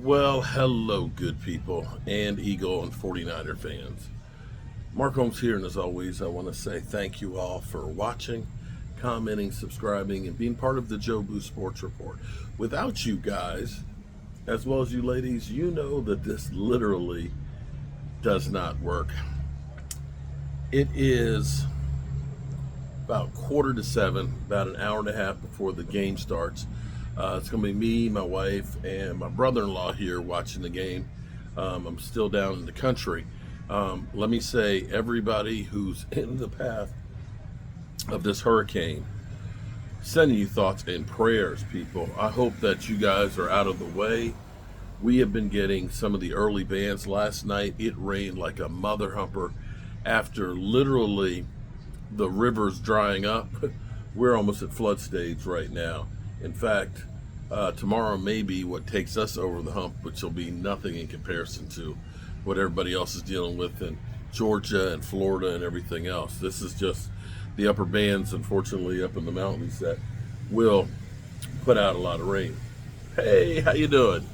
Well, hello, good people, and Eagle and 49er fans. Mark Holmes here, and as always, I want to say thank you all for watching, commenting, subscribing, and being part of the Joe Boo Sports Report. Without you guys, as well as you ladies, you know that this literally does not work. It is about 6:45, about an hour and a half before the game starts. It's going to be me, my wife, and my brother-in-law here watching the game. I'm still down in the country. Let me say, everybody who's in the path of this hurricane, sending you thoughts and prayers, people. I hope that you guys are out of the way. We have been getting some of the early bands. Last night, it rained like a mother humper. After literally the rivers drying up, we're almost at flood stage right now. In fact, tomorrow may be what takes us over the hump, which will be nothing in comparison to what everybody else is dealing with in Georgia and Florida and everything else. This is just the upper bands, unfortunately, up in the mountains that will put out a lot of rain. Hey, how you doing?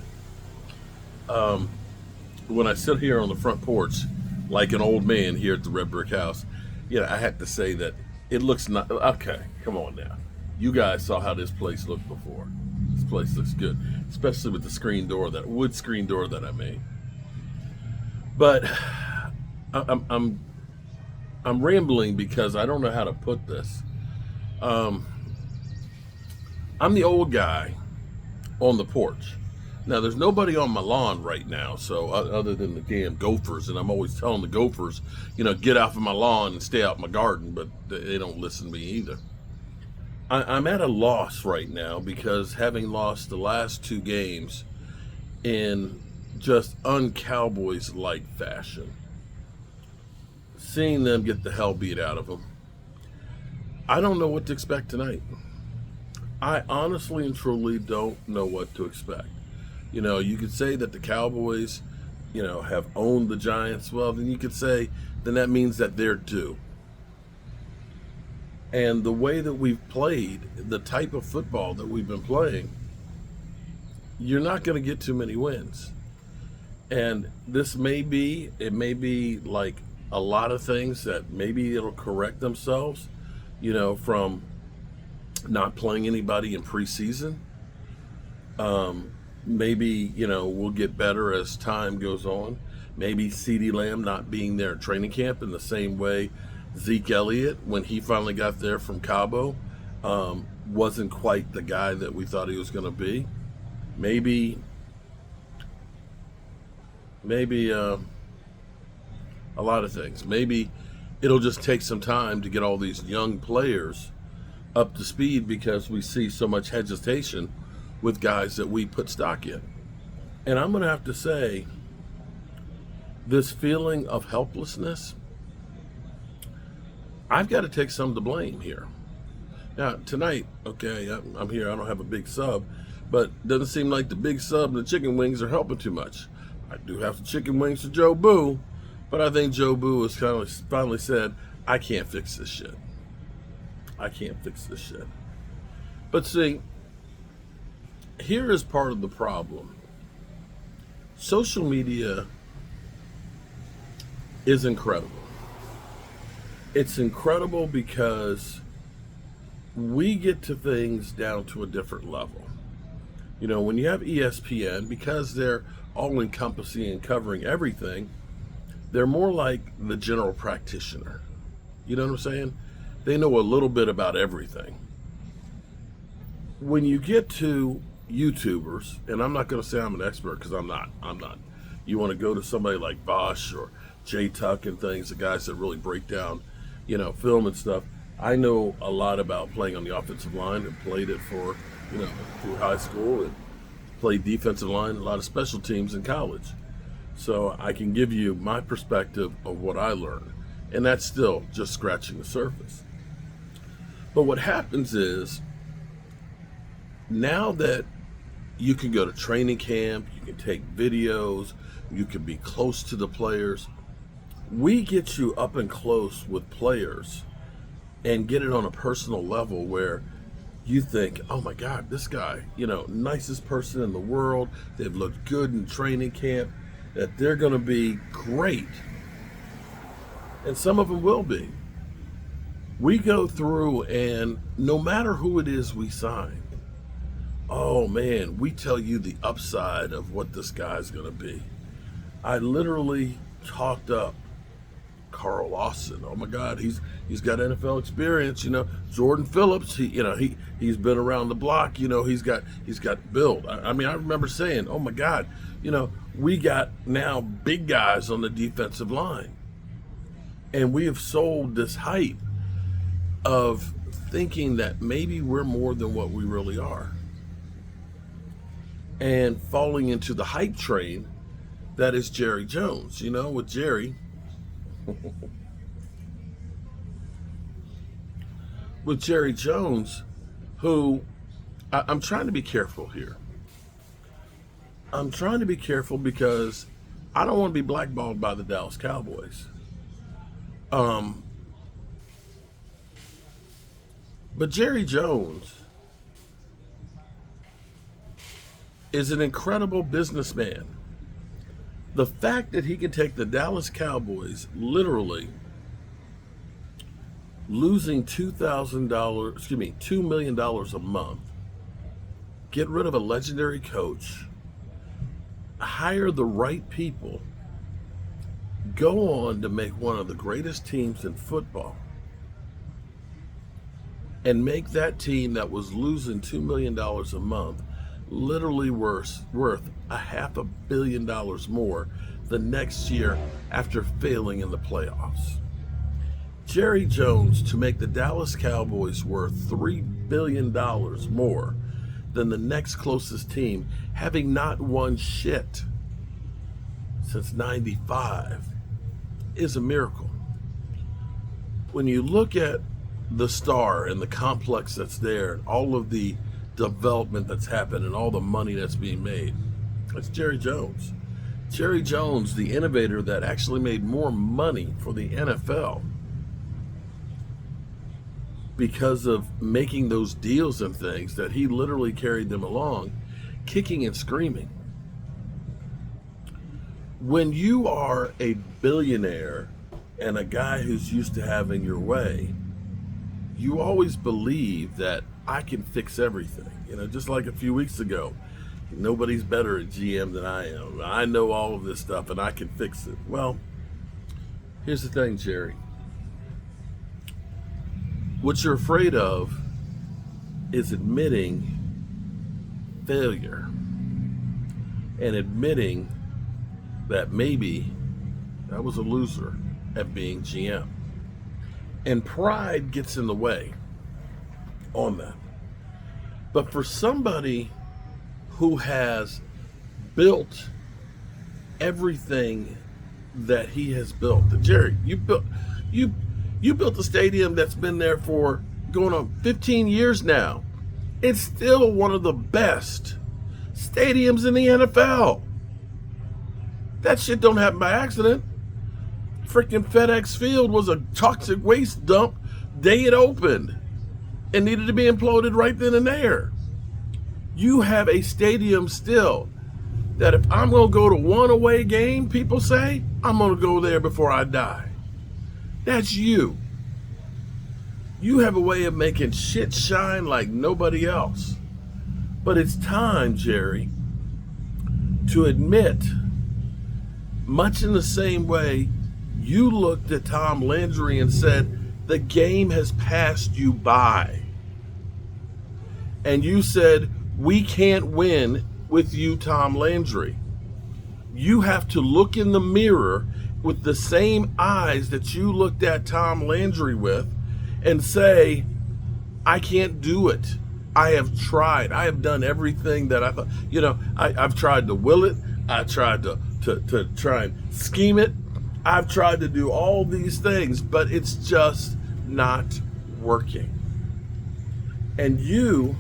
When I sit here on the front porch, like an old man here at the Red Brick House, I have to say that it looks not okay. Come on now. You guys saw how this place looked before. This place looks good, especially with the that wood screen door that I made. But I'm rambling because I don't know how to put this. I'm the old guy on the porch. Now, there's nobody on my lawn right now, so other than the damn gophers, and I'm always telling the gophers, get off of my lawn and stay out my garden, but they don't listen to me either. I'm at a loss right now because having lost the last two games in just un-Cowboys-like fashion, seeing them get the hell beat out of them, I don't know what to expect tonight. I honestly and truly don't know what to expect. You could say that the Cowboys, have owned the Giants. Well, then you could say, then that means that they're due. And the way that we've played, the type of football that we've been playing, you're not going to get too many wins. And it may be like a lot of things that maybe it'll correct themselves, from not playing anybody in preseason. Maybe, we'll get better as time goes on. Maybe CeeDee Lamb not being there at training camp in the same way Zeke Elliott, when he finally got there from Cabo, wasn't quite the guy that we thought he was going to be. Maybe a lot of things. Maybe it'll just take some time to get all these young players up to speed because we see so much hesitation with guys that we put stock in. And I'm going to have to say, this feeling of helplessness, I've got to take some of the blame here. Now, tonight, okay, I'm here. I don't have a big sub, but it doesn't seem like the big sub and the chicken wings are helping too much. I do have some chicken wings for Joe Boo, but I think Joe Boo has kind of finally said, I can't fix this shit. I can't fix this shit. But see, here is part of the problem. Social media is incredible. It's incredible because we get to things down to a different level. When you have ESPN, because they're all encompassing and covering everything, they're more like the general practitioner. You know what I'm saying? They know a little bit about everything. When you get to YouTubers, and I'm not going to say I'm an expert because I'm not. You want to go to somebody like Bosch or Jay Tuck and things, the guys that really break down, film and stuff. I know a lot about playing on the offensive line and played it for, through high school and played defensive line, a lot of special teams in college. So I can give you my perspective of what I learned. And that's still just scratching the surface. But what happens is, now that you can go to training camp, you can take videos, you can be close to the players, we get you up and close with players and get it on a personal level where you think, oh my God, this guy, nicest person in the world. They've looked good in training camp, that they're going to be great. And some of them will be. We go through, and no matter who it is we sign, oh man, we tell you the upside of what this guy's going to be. I literally talked up Carl Lawson. Oh my God, he's got NFL experience. Jordan Phillips. He's been around the block. He's got build. I mean, I remember saying, oh my God, we got now big guys on the defensive line, and we have sold this hype of thinking that maybe we're more than what we really are, and falling into the hype train that is Jerry Jones. With Jerry. With Jerry Jones, who I'm trying to be careful here. I'm trying to be careful because I don't want to be blackballed by the Dallas Cowboys. But Jerry Jones is an incredible businessman. The fact that he can take the Dallas Cowboys, literally losing $2 million a month, get rid of a legendary coach, hire the right people, go on to make one of the greatest teams in football, and make that team that was losing $2 million a month literally worth $500 million more the next year after failing in the playoffs. Jerry Jones to make the Dallas Cowboys worth $3 billion more than the next closest team, having not won shit since '95, is a miracle. When you look at the star and the complex that's there, and all of the development that's happened and all the money that's being made, it's Jerry Jones. Jerry Jones, the innovator that actually made more money for the NFL because of making those deals and things, that he literally carried them along, kicking and screaming. When you are a billionaire and a guy who's used to having your way, you always believe that I can fix everything. Just like a few weeks ago, nobody's better at GM than I am. I know all of this stuff and I can fix it. Well, here's the thing, Jerry. What you're afraid of is admitting failure and admitting that maybe I was a loser at being GM. And pride gets in the way on that. But for somebody who has built everything that he has built, Jerry, you built a stadium that's been there for going on 15 years now. It's still one of the best stadiums in the NFL. That shit don't happen by accident. Freaking FedEx Field was a toxic waste dump day it opened and needed to be imploded right then and there. You have a stadium still that if I'm going to go to one away game, people say, I'm going to go there before I die. That's you. You have a way of making shit shine like nobody else. But it's time, Jerry, to admit, much in the same way you looked at Tom Landry and said, the game has passed you by. And you said, we can't win with you, Tom Landry. You have to look in the mirror with the same eyes that you looked at Tom Landry with and say, I can't do it. I have tried. I have done everything that I thought. I've tried to will it. I tried to try and scheme it. I've tried to do all these things, but it's just not working. And you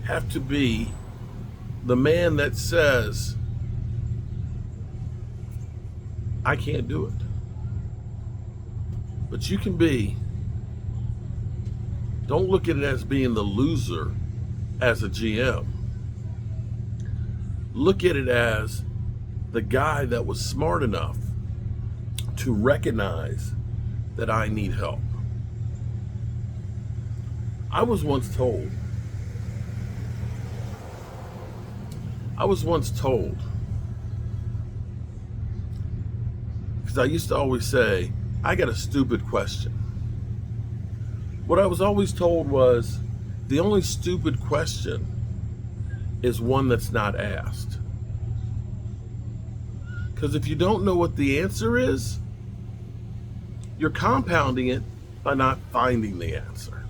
have to be the man that says, I can't do it. But you can be Don't look at it as being the loser as a GM. Look at it as the guy that was smart enough to recognize that I need help. I was once told, because I used to always say, I got a stupid question. What I was always told was, the only stupid question is one that's not asked. Because if you don't know what the answer is, you're compounding it by not finding the answer.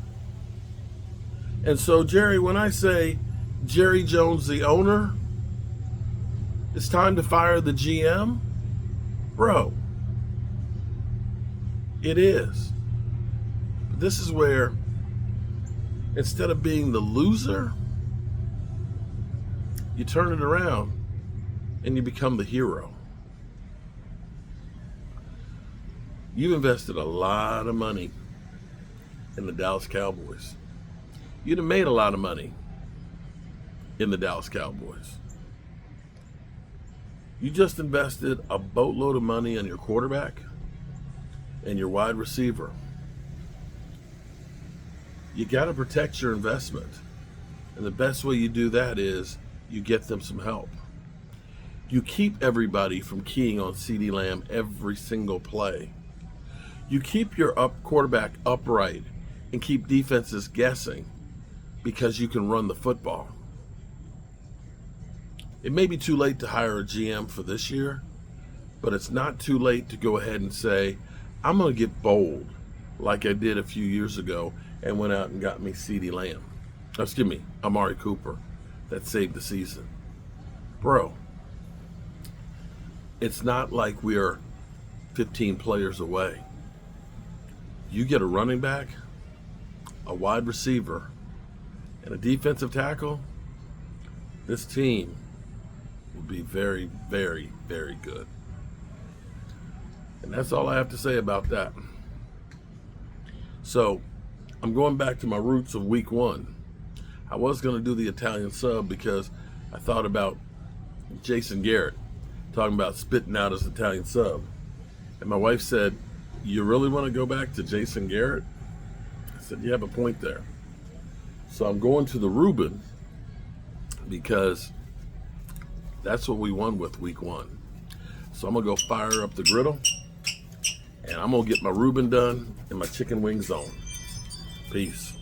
And so, Jerry, when I say Jerry Jones, the owner, it's time to fire the GM, bro, it is. But this is where, instead of being the loser, you turn it around and you become the hero. You've invested a lot of money in the Dallas Cowboys. You'd have made a lot of money in the Dallas Cowboys. You just invested a boatload of money on your quarterback and your wide receiver. You got to protect your investment. And the best way you do that is you get them some help. You keep everybody from keying on CeeDee Lamb every single play. You keep your quarterback upright and keep defenses guessing because you can run the football. It may be too late to hire a GM for this year, but it's not too late to go ahead and say, I'm going to get bold like I did a few years ago and went out and got me CeeDee Lamb. Amari Cooper that saved the season. Bro, it's not like we're 15 players away. You get a running back, a wide receiver, and a defensive tackle, this team will be very, very, very good. And that's all I have to say about that. So, I'm going back to my roots of week 1. I was going to do the Italian sub because I thought about Jason Garrett talking about spitting out his Italian sub. And my wife said, you really want to go back to Jason Garrett? I said, you have a point there. So I'm going to the Reuben because that's what we won with week 1. So I'm going to go fire up the griddle and I'm going to get my Reuben done and my chicken wings on. Peace.